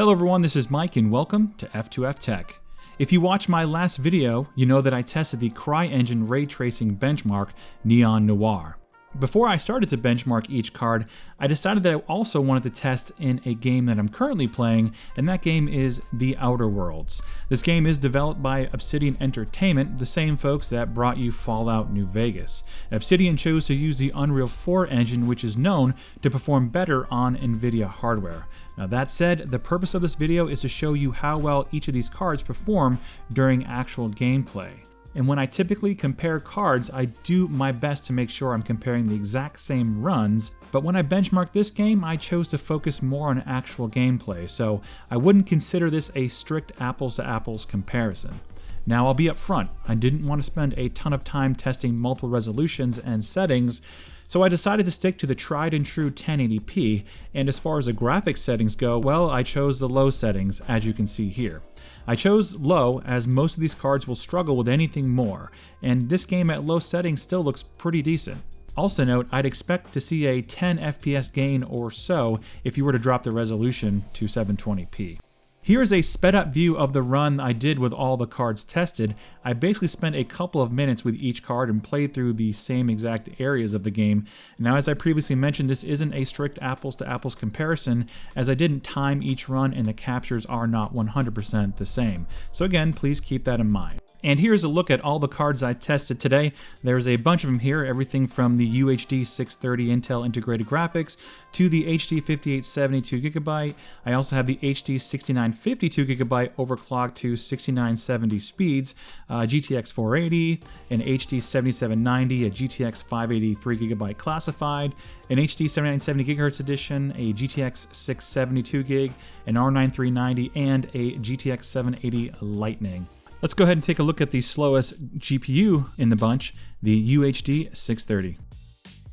Hello everyone, this is Mike and welcome to F2F Tech. If you watched my last video, you know that I tested the CryEngine ray tracing benchmark Neon Noir. Before I started to benchmark each card, I decided that I also wanted to test in a game that I'm currently playing, and that game is The Outer Worlds. This game is developed by Obsidian Entertainment, the same folks that brought you Fallout New Vegas. Obsidian chose to use the Unreal 4 engine, which is known to perform better on NVIDIA hardware. Now that said, the purpose of this video is to show you how well each of these cards perform during actual gameplay. And when I typically compare cards, I do my best to make sure I'm comparing the exact same runs, but when I benchmarked this game, I chose to focus more on actual gameplay, so I wouldn't consider this a strict apples to apples comparison. Now I'll be upfront, I didn't want to spend a ton of time testing multiple resolutions and settings, so I decided to stick to the tried and true 1080p, and as far as the graphics settings go, well, I chose the low settings, as you can see here. I chose low as most of these cards will struggle with anything more, and this game at low settings still looks pretty decent. Also note, I'd expect to see a 10 FPS gain or so if you were to drop the resolution to 720p. Here's a sped up view of the run I did with all the cards tested. I basically spent a couple of minutes with each card and played through the same exact areas of the game. Now, as I previously mentioned, this isn't a strict apples to apples comparison, as I didn't time each run and the captures are not 100% the same. So again, please keep that in mind. And here's a look at all the cards I tested today. There's a bunch of them here, everything from the UHD 630 Intel integrated graphics to the HD 5870 2GB. I also have the HD 6950 2GB overclocked to 6970 speeds, GTX 480, an HD 7790, a GTX 580 3GB classified, an HD 7970 GHz edition, a GTX 672 GB, an R9 390, and a GTX 780 Lightning. Let's go ahead and take a look at the slowest GPU in the bunch, the UHD 630.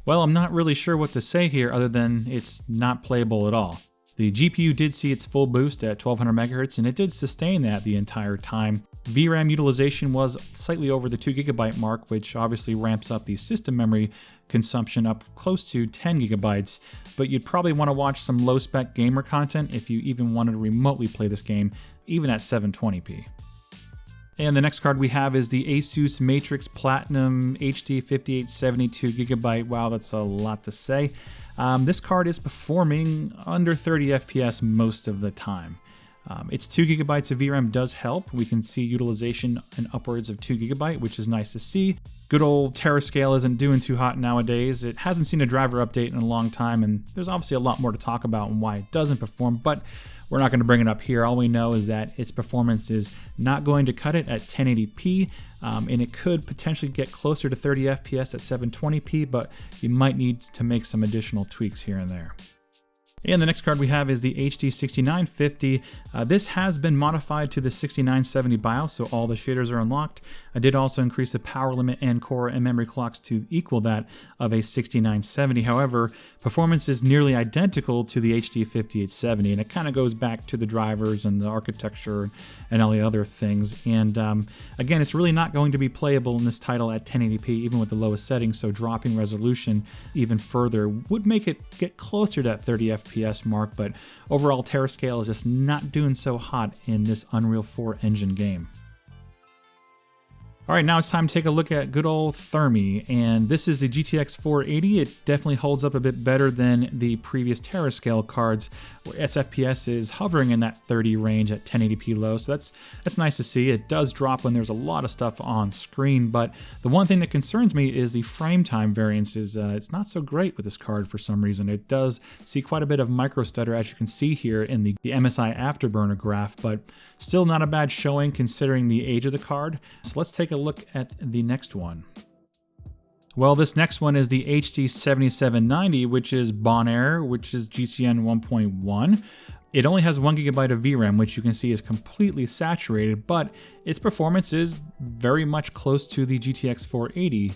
Well, I'm not really sure what to say here other than it's not playable at all. The GPU did see its full boost at 1200 MHz and it did sustain that the entire time. VRAM utilization was slightly over the 2GB mark, which obviously ramps up the system memory consumption up close to 10 GB, but you'd probably want to watch some low-spec gamer content if you even wanted to remotely play this game, even at 720p. And the next card we have is the Asus Matrix Platinum HD 5870 2GB. Wow, that's a lot to say. This card is performing under 30 FPS most of the time. Its 2GB of VRAM does help. We can see utilization in upwards of 2GB, which is nice to see. Good old Terascale isn't doing too hot nowadays. It hasn't seen a driver update in a long time, and there's obviously a lot more to talk about and why it doesn't perform, but we're not going to bring it up here. All we know is that its performance is not going to cut it at 1080p, and it could potentially get closer to 30 FPS at 720p, but you might need to make some additional tweaks here and there. And the next card we have is the HD 6950. This has been modified to the 6970 BIOS, so all the shaders are unlocked. I did also increase the power limit and core and memory clocks to equal that of a 6970. However, performance is nearly identical to the HD 5870, and it kind of goes back to the drivers and the architecture and all the other things. And again, it's really not going to be playable in this title at 1080p, even with the lowest settings, so dropping resolution even further would make it get closer to that 30 FPS mark, but overall Terascale is just not doing so hot in this Unreal 4 engine game. Alright, now it's time to take a look at good old Thermi, and this is the GTX 480. It definitely holds up a bit better than the previous Terascale cards, where its FPS is hovering in that 30 range at 1080p low, so that's nice to see. It does drop when there's a lot of stuff on screen, but the one thing that concerns me is the frame time variances. It's not so great with this card for some reason. It does see quite a bit of micro stutter, as you can see here in the MSI Afterburner graph, but still not a bad showing considering the age of the card. So let's take a look at the next one. Well, this next one is the HD 7790, which is Bonaire, which is GCN 1.1. It only has 1GB of VRAM, which you can see is completely saturated, but its performance is very much close to the GTX 480,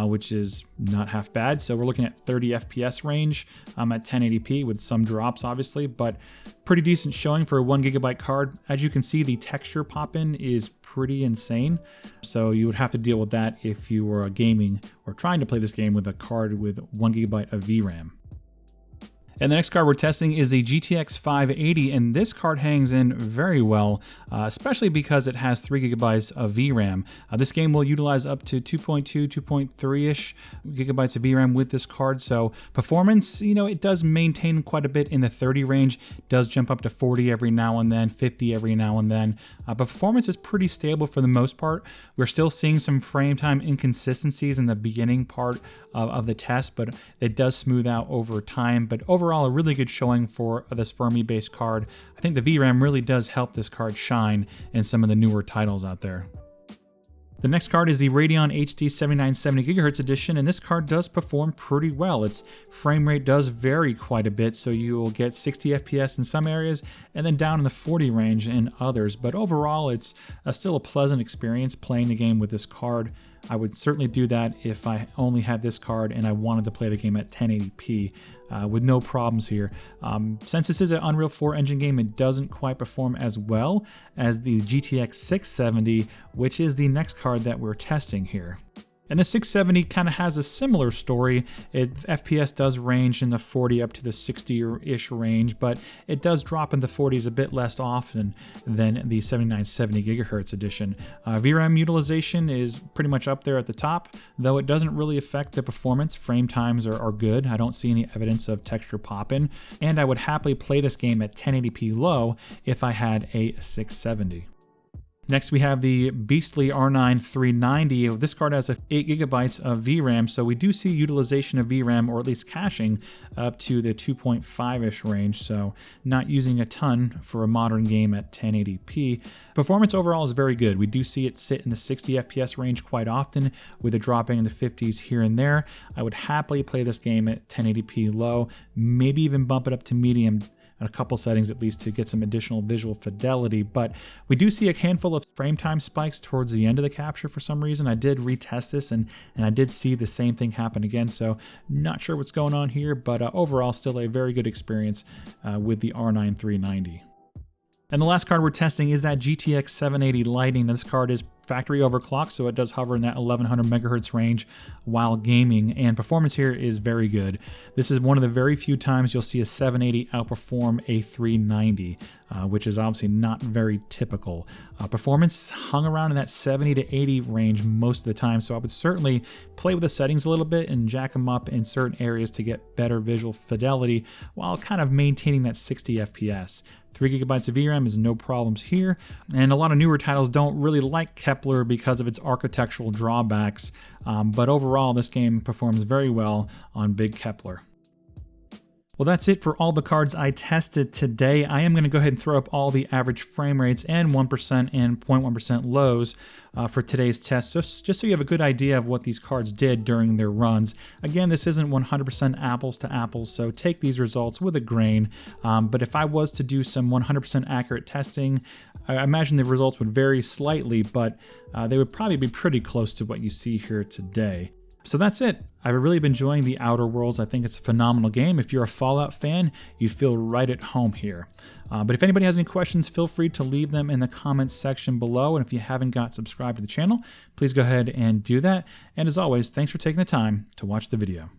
which is not half bad. So we're looking at 30 FPS range at 1080p with some drops, obviously, but pretty decent showing for a 1GB card. As you can see, the texture pop-in is pretty insane, so you would have to deal with that if you were gaming or trying to play this game with a card with 1GB of VRAM. And the next card we're testing is the GTX 580, and this card hangs in very well, especially because it has 3 gigabytes of VRAM. This game will utilize up to 2.2, 2.3-ish gigabytes of VRAM with this card, so performance, it does maintain quite a bit in the 30 range, does jump up to 40 every now and then, 50 every now and then, but performance is pretty stable for the most part. We're still seeing some frame time inconsistencies in the beginning part of the test, but it does smooth out over time. But overall, a really good showing for this Fermi-based card. I think the VRAM really does help this card shine in some of the newer titles out there. The next card is the Radeon HD 7970GHz edition, and this card does perform pretty well. Its frame rate does vary quite a bit, so you will get 60 FPS in some areas and then down in the 40 range in others. But overall, it's still a pleasant experience playing the game with this card. I would certainly do that if I only had this card and I wanted to play the game at 1080p with no problems here. Since this is an Unreal 4 engine game, it doesn't quite perform as well as the GTX 670, which is the next card that we're testing here. And the 670 kind of has a similar story. FPS does range in the 40 up to the 60-ish range, but it does drop into 40s a bit less often than the 7970GHz edition. VRAM utilization is pretty much up there at the top, though it doesn't really affect the performance. Frame times are good. I don't see any evidence of texture popping, and I would happily play this game at 1080p low if I had a 670. Next, we have the beastly R9 390. This card has 8 gigabytes of VRAM, so we do see utilization of VRAM, or at least caching, up to the 2.5-ish range, so not using a ton for a modern game at 1080p. Performance overall is very good. We do see it sit in the 60 FPS range quite often, with it dropping in the 50s here and there. I would happily play this game at 1080p low, maybe even bump it up to medium, a couple settings at least, to get some additional visual fidelity. But we do see a handful of frame time spikes towards the end of the capture for some reason. I did retest this and I did see the same thing happen again, so not sure what's going on here, but overall still a very good experience with the R9 390. And the last card we're testing is that GTX 780 Lightning. This card is factory overclocked, so it does hover in that 1100 megahertz range while gaming, and performance here is very good. This is one of the very few times you'll see a 780 outperform a 390, which is obviously not very typical. Performance hung around in that 70 to 80 range most of the time, so I would certainly play with the settings a little bit and jack them up in certain areas to get better visual fidelity while kind of maintaining that 60 FPS. 3 gigabytes of VRAM is no problems here, and a lot of newer titles don't really like Kepler because of its architectural drawbacks, but overall this game performs very well on big Kepler. Well, that's it for all the cards I tested today. I am going to go ahead and throw up all the average frame rates and 1% and 0.1% lows for today's test, just so you have a good idea of what these cards did during their runs. Again, this isn't 100% apples to apples, so take these results with a grain. But if I was to do some 100% accurate testing, I imagine the results would vary slightly, but they would probably be pretty close to what you see here today. So that's it. I've really been enjoying The Outer Worlds. I think it's a phenomenal game. If you're a Fallout fan, you feel right at home here. But if anybody has any questions, feel free to leave them in the comments section below. And if you haven't got subscribed to the channel, please go ahead and do that. And as always, thanks for taking the time to watch the video.